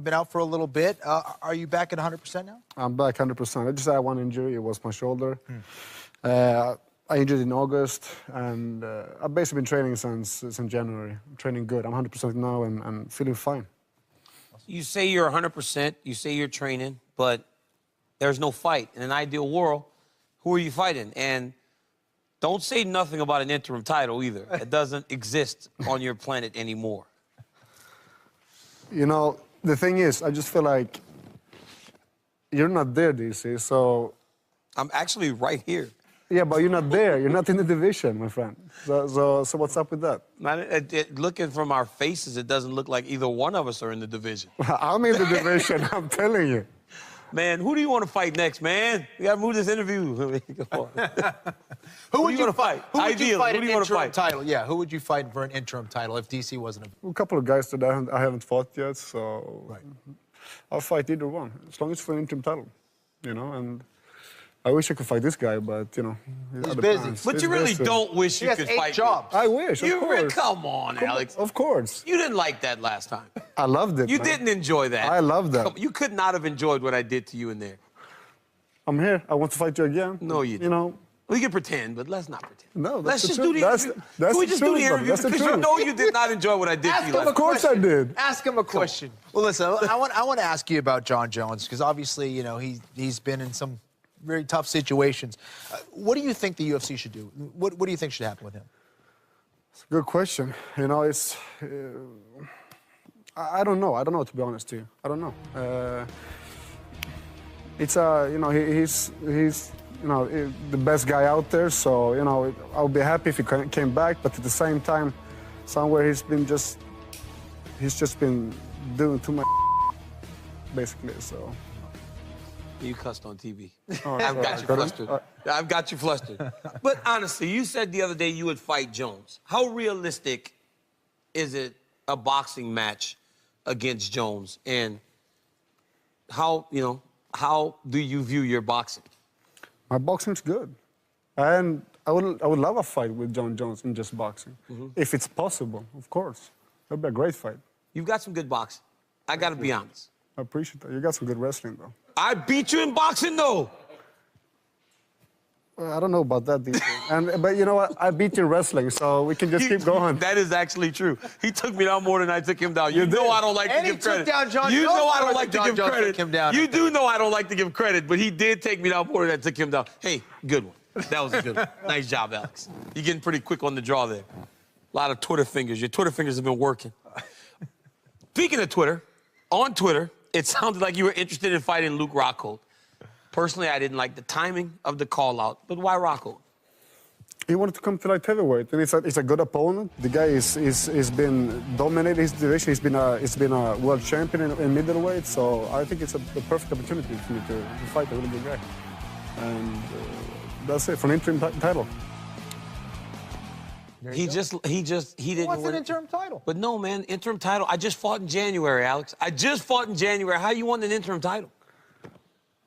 been out for a little bit. Are you back at 100% now? I'm back 100%. I just had one injury. It was my shoulder. I injured in August, and I've basically been training since January. I'm training good. I'm 100% now and feeling fine. You say you're 100%, you say you're training, but there's no fight. In an ideal world, who are you fighting? And don't say nothing about an interim title either. It doesn't exist on your planet anymore. You know, the thing is, I just feel like you're not there, DC, so... I'm actually right here. Yeah, but you're not there. You're not in the division, my friend. So what's up with that? Looking from our faces, it doesn't look like either one of us are in the division. I'm in the division, I'm telling you. Man, who do you want to fight next, man? We got to move this interview. Come on. Who would you want to fight? Who would you fight an interim title? Yeah, who would you fight for an interim title if DC wasn't a couple of guys that I haven't fought yet, so... Right. I'll fight either one, as long as it's for an interim title, you know, and... I wish I could fight this guy, but, you know... He's busy. But you really don't wish you could fight jobs. I wish, of course. Come on, Alex. Of course. You didn't like that last time. I loved it, You man. didn't enjoy that. I loved that. You could not have enjoyed what I did to you in there. I'm here. I want to fight you again. No, you didn't. You know... We can pretend, but let's not pretend. No, that's let's the just truth. do the interview. That's Can we the just truth, do the interview? that's the Because you truth. know you did not enjoy what I did to you last Of course I did. Ask him a question. Well, listen, I want to ask you about Jon Jones, because obviously, you know, he's been in some very tough situations. What do you think the UFC should do? What do you think should happen with him? It's a good question. You know, it's... I don't know. I don't know, to be honest to you. I don't know. It's you know, he's you know, the best guy out there, so, you know, I would be happy if he came back, but at the same time, somewhere he's just been doing too much, basically, so... You cussed on TV. Oh, I've got you flustered. I've got you flustered. But honestly, you said the other day you would fight Jones. How realistic is it a boxing match against Jones? And how, you know, how do you view your boxing? My boxing's good. And I would love a fight with Jon Jones in just boxing. If it's possible, of course. That'd be a great fight. You've got some good boxing. I got to be honest. I appreciate that. You got some good wrestling, though. I beat you in boxing, though. Well, I don't know about that, DJ. But you know what? I beat you in wrestling, so we can just keep going. That is actually true. He took me down more than I took him down. You know I don't like to give credit. Down Jon you Jones know I don't like to give credit. Him down. You do know I don't like to give credit, but he did take me down more than I took him down. Hey, good one. That was a good one. Nice job, Alex. You're getting pretty quick on the draw there. A lot of Twitter fingers. Your Twitter fingers have been working. Speaking of Twitter, on Twitter, it sounded like you were interested in fighting Luke Rockhold. Personally, I didn't like the timing of the call-out, but why Rockhold? He wanted to come to light heavyweight, and it's a good opponent. The guy is been dominating his division. He's been a world champion in middleweight, so I think it's the perfect opportunity for me to fight a really good guy. And that's it for an interim title. He didn't What's win. an interim title? But no, man, interim title. I just fought in January, Alex. I just fought in January. How you won an interim title?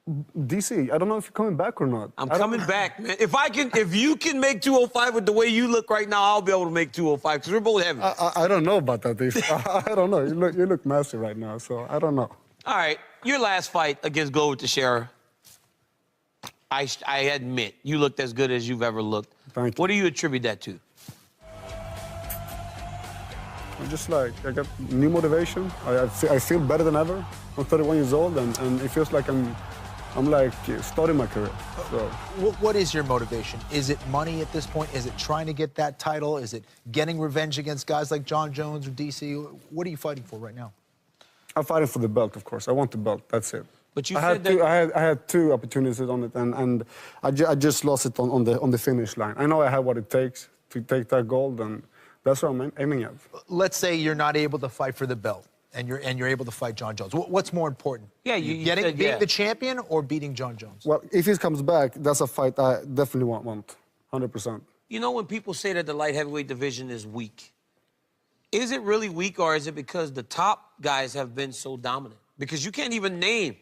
DC, I don't know if you're coming back or not. I'm coming back, man. If you can make 205 with the way you look right now, I'll be able to make 205 because we're both heavy. I don't know about that, DC. I don't know. You look massive right now, so I don't know. All right, your last fight against Glover Teixeira, I admit, you looked as good as you've ever looked. Thank you. What do you attribute that to? I'm just like, I got new motivation. I feel better than ever. I'm 31 years old, and it feels like I'm like starting my career. So. What is your motivation? Is it money at this point? Is it trying to get that title? Is it getting revenge against guys like Jon Jones or DC? What are you fighting for right now? I'm fighting for the belt, of course. I want the belt. That's it. But you I said that... I had two opportunities on it, and I just lost it on the finish line. I know I have what it takes to take that gold, and that's what I'm aiming at. Let's say you're not able to fight for the belt, and you're able to fight Jon Jones. What's more important? Yeah, being the champion or beating Jon Jones? Well, if he comes back, that's a fight I definitely want 100%. You know when people say that the light heavyweight division is weak, is it really weak, or is it because the top guys have been so dominant? Because you can't even name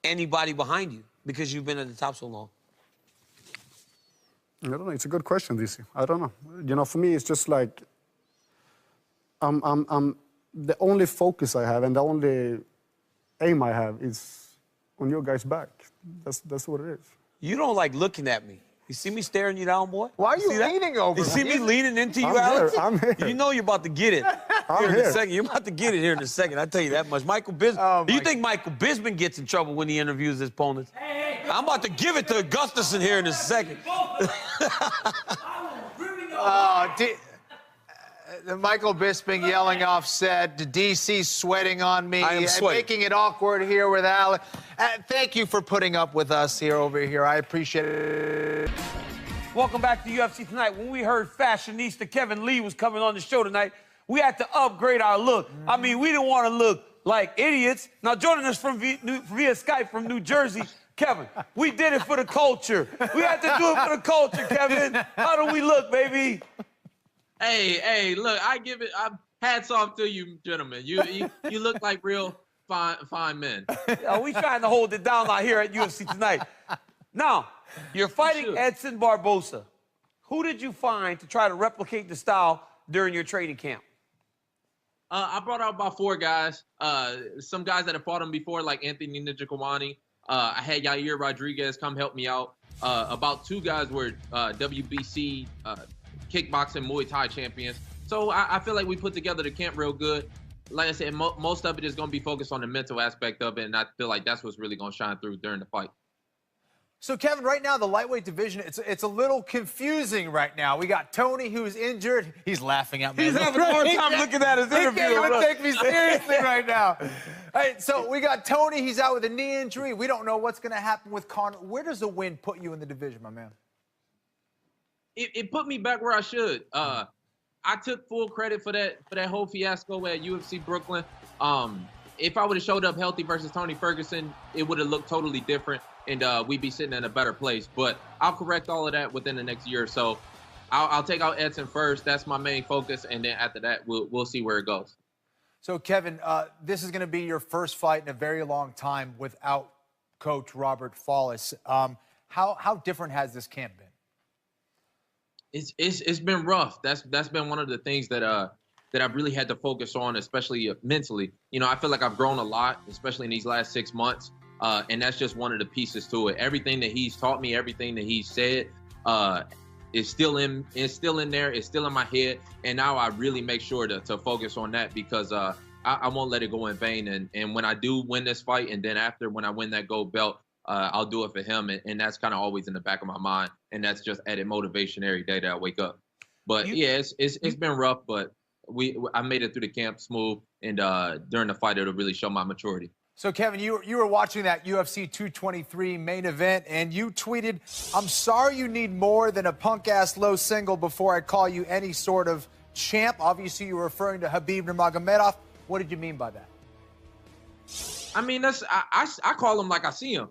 anybody behind you because you've been at the top so long. I don't know. It's a good question, DC. I don't know. You know, for me, it's just like I'm the only focus I have and the only aim I have is on your guys' back. That's what it is. You don't like looking at me. You see me staring you down, boy? Why are you see that? leaning over You see me leaning into you, I'm Alex? here, I'm here. You know you're about to get it I'm in a here. second. You're about to get it here in a second. I tell you that much. Michael Bisping. Oh, Do you my think Michael Bisping gets in trouble when he interviews his opponents? I'm about to give it to Gustafsson here in a second. Michael Bisping yelling off set, DC sweating on me, I am sweating. making it awkward here with Alex. Thank you for putting up with us here over here. I appreciate it. Welcome back to UFC Tonight. When we heard fashionista Kevin Lee was coming on the show tonight, we had to upgrade our look. I mean, we didn't want to look like idiots. Now, joining us from via Skype from New Jersey, Kevin, we did it for the culture. We had to do it for the culture, Kevin. How do we look, baby? Hey, look, hats off to you, gentlemen. You look like real fine men. We trying to hold it down out here at UFC Tonight. Now, you're fighting Edson Barboza. Who did you find to try to replicate the style during your training camp? I brought out about 4 guys. Some guys that have fought him before, like Anthony Njokuani. I had Yair Rodriguez come help me out. About 2 guys were WBC kickboxing Muay Thai champions. So I feel like we put together the camp real good. Like I said, most of it is going to be focused on the mental aspect of it, and I feel like that's what's really going to shine through during the fight. So, Kevin, right now, the lightweight division, it's a little confusing right now. We got Tony, who's injured. He's laughing at me. He's having a hard time looking at his interview. He can't even take me seriously right now. All right, so we got Tony. He's out with a knee injury. We don't know what's going to happen with Conor. Where does the win put you in the division, my man? It put me back where I should. I took full credit for that whole fiasco at UFC Brooklyn. If I would have showed up healthy versus Tony Ferguson, it would have looked totally different, and we'd be sitting in a better place. But I'll correct all of that within the next year or so. I'll take out Edson first. That's my main focus, and then after that, we'll see where it goes. So, Kevin, this is going to be your first fight in a very long time without Coach Robert Follis. How different has this camp been? It's been rough. That's been one of the things that I've really had to focus on, especially mentally. You know, I feel like I've grown a lot, especially in these last 6 months, and that's just one of the pieces to it. Everything that he's taught me, everything that he's said, is still in there. It's still in my head, and now I really make sure to focus on that because I won't let it go in vain. And when I do win this fight, and then after when I win that gold belt, I'll do it for him, and that's kind of always in the back of my mind, and that's just added motivation every day that I wake up. But yeah, it's been rough, but I made it through the camp smooth, and during the fight, it'll really show my maturity. So, Kevin, you were watching that UFC 223 main event, and you tweeted, "I'm sorry you need more than a punk-ass low single before I call you any sort of champ." Obviously, you were referring to Khabib Nurmagomedov. What did you mean by that? I mean, I call him like I see him.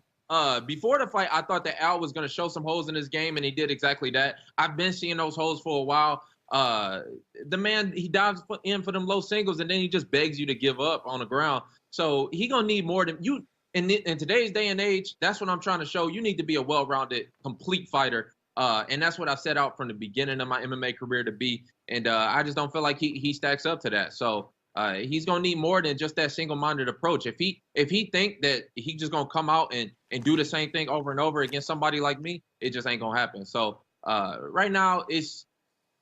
Before the fight, I thought that Al was going to show some holes in his game, and he did exactly that. I've been seeing those holes for a while. The man, he dives in for them low singles, and then he just begs you to give up on the ground. So he going to need more than you. In today's day and age, that's what I'm trying to show. You need to be a well-rounded, complete fighter. And that's what I set out from the beginning of my MMA career to be. And I just don't feel like he stacks up to that. So he's going to need more than just that single-minded approach. If he think that he just going to come out and do the same thing over and over against somebody like me, it just ain't going to happen. So right now,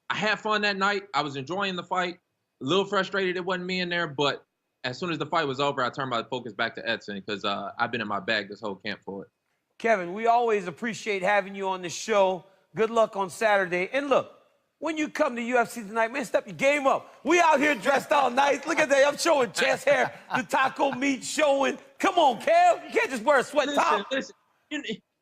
I had fun that night. I was enjoying the fight. A little frustrated it wasn't me in there, but as soon as the fight was over, I turned my focus back to Edson because I've been in my bag this whole camp for it. Kevin, we always appreciate having you on the show. Good luck on Saturday. And look, when you come to UFC Tonight, man, step your game up. We out here dressed all nice. Look at that. I'm showing chest hair, the taco meat showing. Come on, Kev. You can't just wear a sweat top. Listen,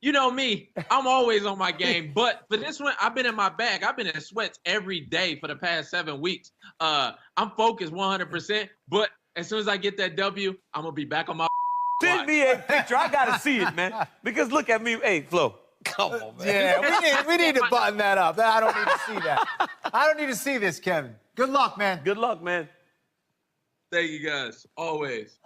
you know me. I'm always on my game. But for this one, I've been in my bag. I've been in sweats every day for the past 7 weeks. I'm focused 100%. But as soon as I get that W, I'm going to be back on my Send me a picture. I got to see it, man. Because look at me. Hey, Flo. Come on, man. Yeah, we need to button that up. I don't need to see that. I don't need to see this, Kevin. Good luck, man. Good luck, man. Thank you, guys. Always.